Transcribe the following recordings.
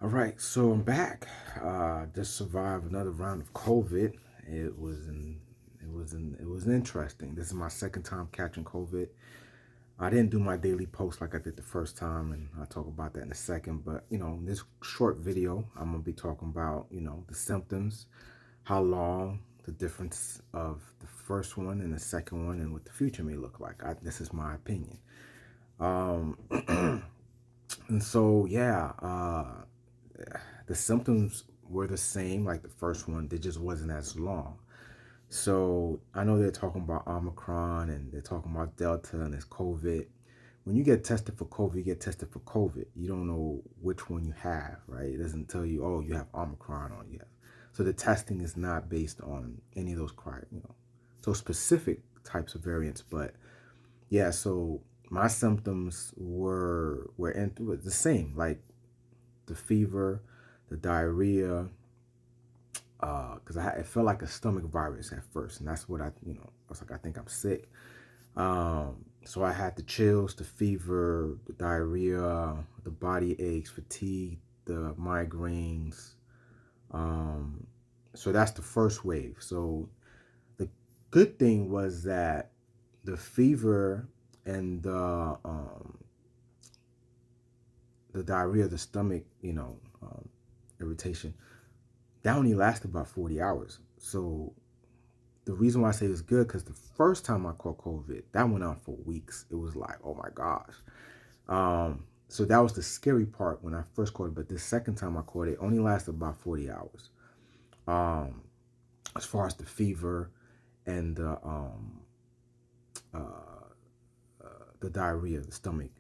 All right, so I'm back. Just survived another round of COVID. It was interesting. This is my second time catching COVID. I didn't do my daily post like I did the first time, and I'll talk about that in a second. But in this short video, I'm gonna be talking about the symptoms, how long, the difference of the first one and the second one, and what the future may look like. This is my opinion. Um, and so yeah. The symptoms were the same like the first one, they just wasn't as long. So I know they're talking about Omicron and they're talking about Delta and it's COVID. When you get tested for COVID, you get tested for COVID. You don't know which one you have, right? It doesn't tell you, oh, you have Omicron or you have. So the testing is not based on any of those so specific types of variants. But yeah, so my symptoms were the same, like the fever, the diarrhea, because it felt like a stomach virus at first, and that's what I was like, I think I'm sick. So I had the chills, the fever, the diarrhea, the body aches, fatigue, the migraines. So that's the first wave. So the good thing was that the fever and the diarrhea, the stomach, irritation, that only lasted about 40 hours. So the reason why I say it's good, because the first time I caught COVID, that went on for weeks. It was like, oh my gosh. So that was the scary part when I first caught it. But the second time I caught it only lasted about 40 hours. Um, as far as the fever and uh, the diarrhea, the stomach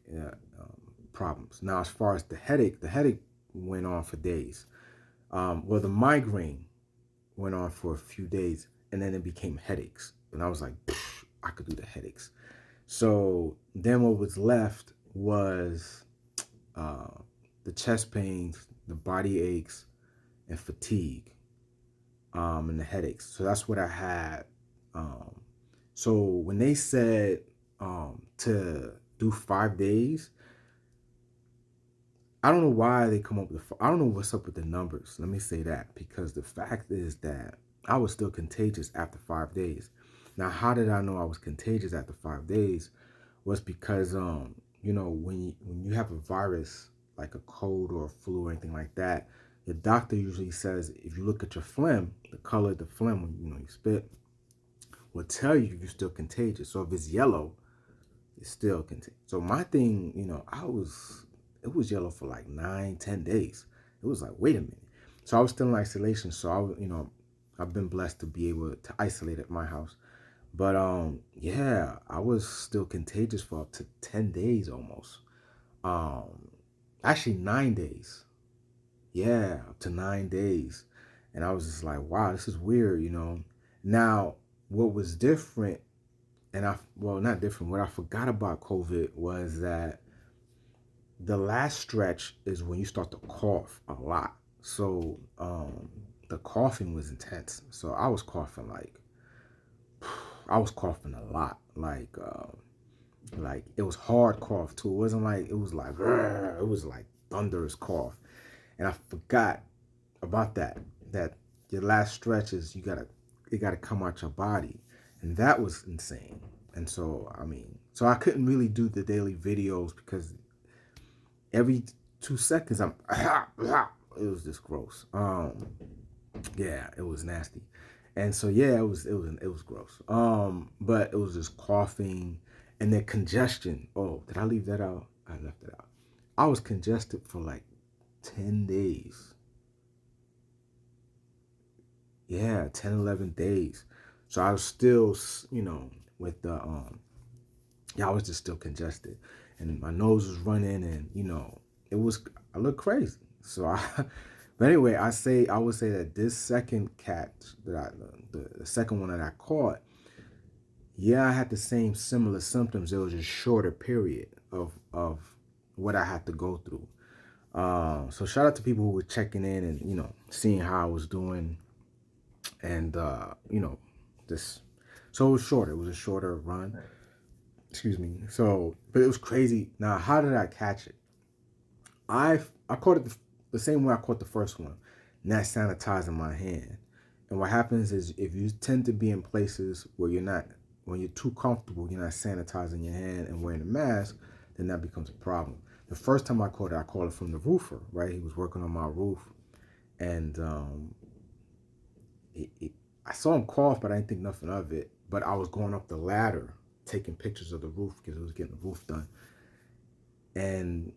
problems. Now, as far as the headache went on for days. Well, the migraine went on for a few days, and then it became headaches. And I was like, I could do the headaches. So then what was left was uh, the chest pains, the body aches, and fatigue, and the headaches. So that's what I had. Um, so when they said to do 5 days, I don't know why they come up with. I don't know what's up with the numbers. Let me say that, because the fact is that I was still contagious after 5 days. Now, how did I know I was contagious after 5 days? Was because when you have a virus like a cold or a flu or anything like that, your doctor usually says if you look at your phlegm, the color of the phlegm when you spit will tell you if you're still contagious. So if it's yellow, it's still contagious. So my thing, it was yellow for like 9, 10 days. It was like, wait a minute. So I was still in isolation. So I've been blessed to be able to isolate at my house. But yeah, I was still contagious for up to 10 days almost. Um, Actually 9 days. Yeah, up to 9 days. And I was just like, wow, this is weird. Now, what was different, well, not different, what I forgot about COVID was that the last stretch is when you start to cough a lot. So the coughing was intense. So I was coughing a lot. Like it was hard cough too. It wasn't like it was like it was like thunderous cough. And I forgot about that. That your last stretch is it gotta come out your body. And that was insane. And so so I couldn't really do the daily videos because every 2 seconds I'm it was just gross. Yeah, it was nasty. And so yeah, it was gross. But it was just coughing and then congestion. Oh, did I leave that out? I left it out. I was congested for like 10 days. Yeah, 10, 11 days. So I was still, with the yeah, I was just still congested, and my nose was running, and I looked crazy. So but anyway, I would say that this second cat that the second one that I caught, yeah, I had the same similar symptoms. It was a shorter period of what I had to go through. So shout out to people who were checking in and seeing how I was doing, and this. So it was shorter. It was a shorter run. Excuse me. So, but it was crazy. Now, how did I catch it? I caught it the same way I caught the first one, not sanitizing my hand. And what happens is if you tend to be in places where when you're too comfortable, you're not sanitizing your hand and wearing a mask, then that becomes a problem. The first time I caught it from the roofer, right? He was working on my roof, and I saw him cough, but I didn't think nothing of it. But I was going up the ladder, taking pictures of the roof because it was getting the roof done, and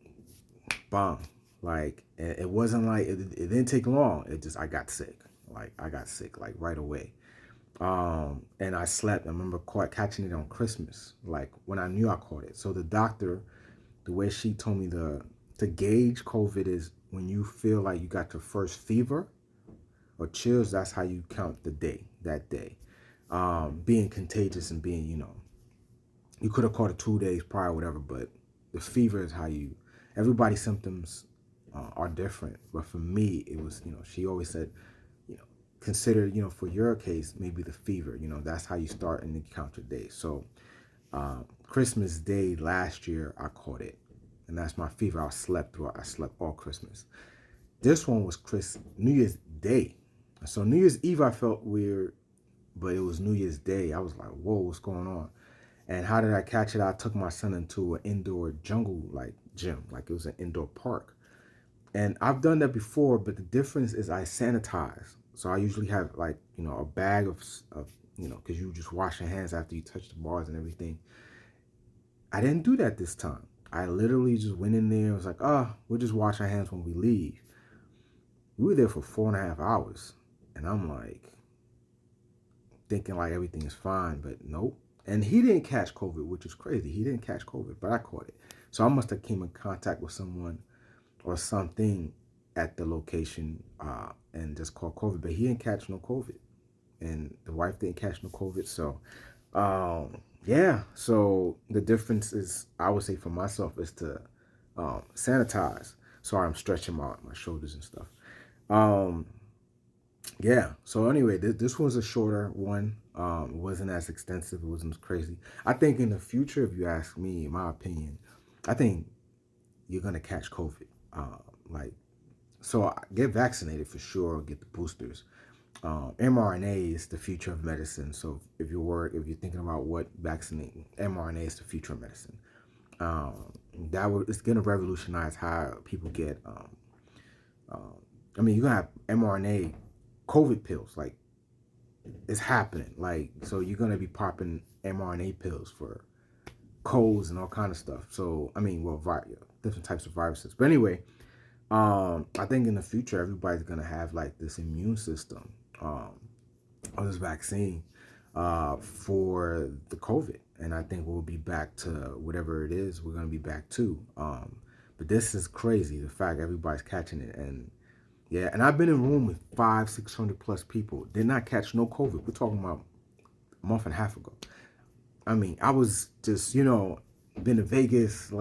bomb. Like it wasn't like it didn't take long. It just I got sick. Like I got sick like right away. And I slept. I remember catching it on Christmas, like when I knew I caught it. So the doctor, the way she told me to gauge COVID is when you feel like you got your first fever or chills. That's how you count that day. Being contagious and being, you could have caught it 2 days prior, whatever, but the fever is how you, everybody's symptoms are different. But for me, it was, she always said, consider, for your case, maybe the fever, that's how you start and you count your days. So Christmas Day last year, I caught it. And that's my fever. I slept all Christmas. This one was New Year's Day. So New Year's Eve, I felt weird, but it was New Year's Day. I was like, whoa, what's going on? And how did I catch it? I took my son into an indoor jungle gym, like it was an indoor park. And I've done that before, but the difference is I sanitize. So I usually have a bag of because you just wash your hands after you touch the bars and everything. I didn't do that this time. I literally just went in there. I was like, we'll just wash our hands when we leave. We were there for 4.5 hours. And I'm like, thinking like everything is fine, but nope. And he didn't catch COVID, which is crazy. He didn't catch COVID, but I caught it. So I must have came in contact with someone or something at the location and just caught COVID, but he didn't catch no COVID. And the wife didn't catch no COVID. So, yeah. So the difference is, I would say for myself, is to sanitize. Sorry, I'm stretching my shoulders and stuff. Yeah. So anyway, this was a shorter one. It wasn't as extensive. It wasn't as crazy. I think in the future, if you ask me, in my opinion, I think you're gonna catch COVID. So get vaccinated for sure. Get the boosters. mRNA is the future of medicine. So if you're thinking about what vaccinating, mRNA is the future of medicine. It's gonna revolutionize how people get. You're gonna have mRNA COVID pills. Like it's happening. Like so, you're gonna be popping mRNA pills for colds and all kind of stuff. So different types of viruses. But anyway. I think in the future everybody's gonna have like this immune system, or this vaccine, for the COVID, and I think we'll be back to whatever it is we're gonna be back to. But this is crazy, the fact everybody's catching it, and yeah, and I've been in a room with 500-600 plus people, did not catch no COVID. We're talking about a month and a half ago. I was just been to Vegas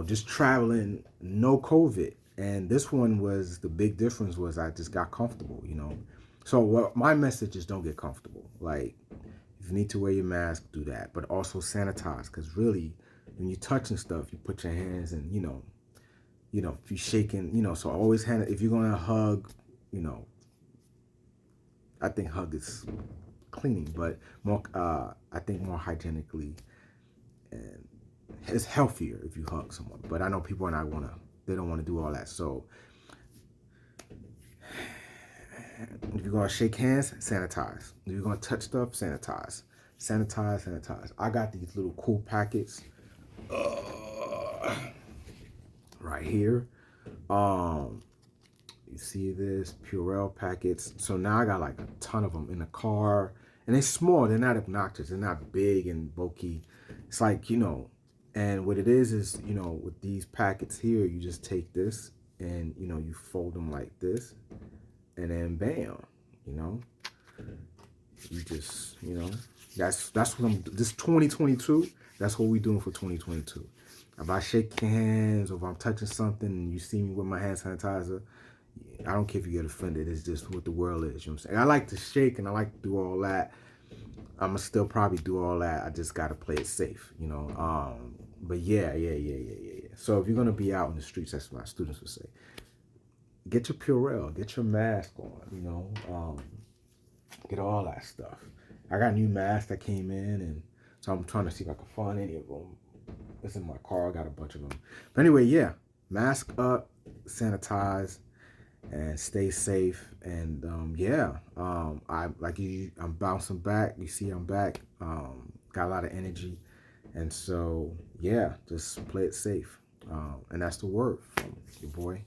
just traveling, no COVID. And this one was, the big difference was I just got comfortable, So what my message is, don't get comfortable. Like, if you need to wear your mask, do that. But also sanitize, because really, when you're touching stuff, you put your hands in, if you're shaking, so always if you're going to hug, I think hug is cleaning, but more, I think more hygienically, and it's healthier if you hug someone. But I know people they don't want to do all that. So if you're going to shake hands, sanitize. If you're going to touch stuff, sanitize. Sanitize. I got these little cool packets right here. You see this Purell packets. So now I got like a ton of them in the car. And they're small. They're not obnoxious. They're not big and bulky. It's like, and what it is, with these packets here, you just take this and, you fold them like this, and then bam, you just, that's what this 2022, that's what we're doing for 2022. If I shake your hands or if I'm touching something and you see me with my hand sanitizer, I don't care if you get offended. It's just what the world is, you know what I'm saying? I like to shake and I like to do all that. I'm gonna still probably do all that. I just gotta play it safe, But yeah. So if you're gonna be out in the streets, that's what my students would say. get your Purell, get your mask on, get all that stuff. I got new masks that came in, and so I'm trying to see if I can find any of them. It's in my car. I got a bunch of them. But anyway, yeah, mask up, sanitize, and stay safe. And I'm bouncing back. You see, I'm back. Got a lot of energy, and so yeah, just play it safe. And that's the word from your boy.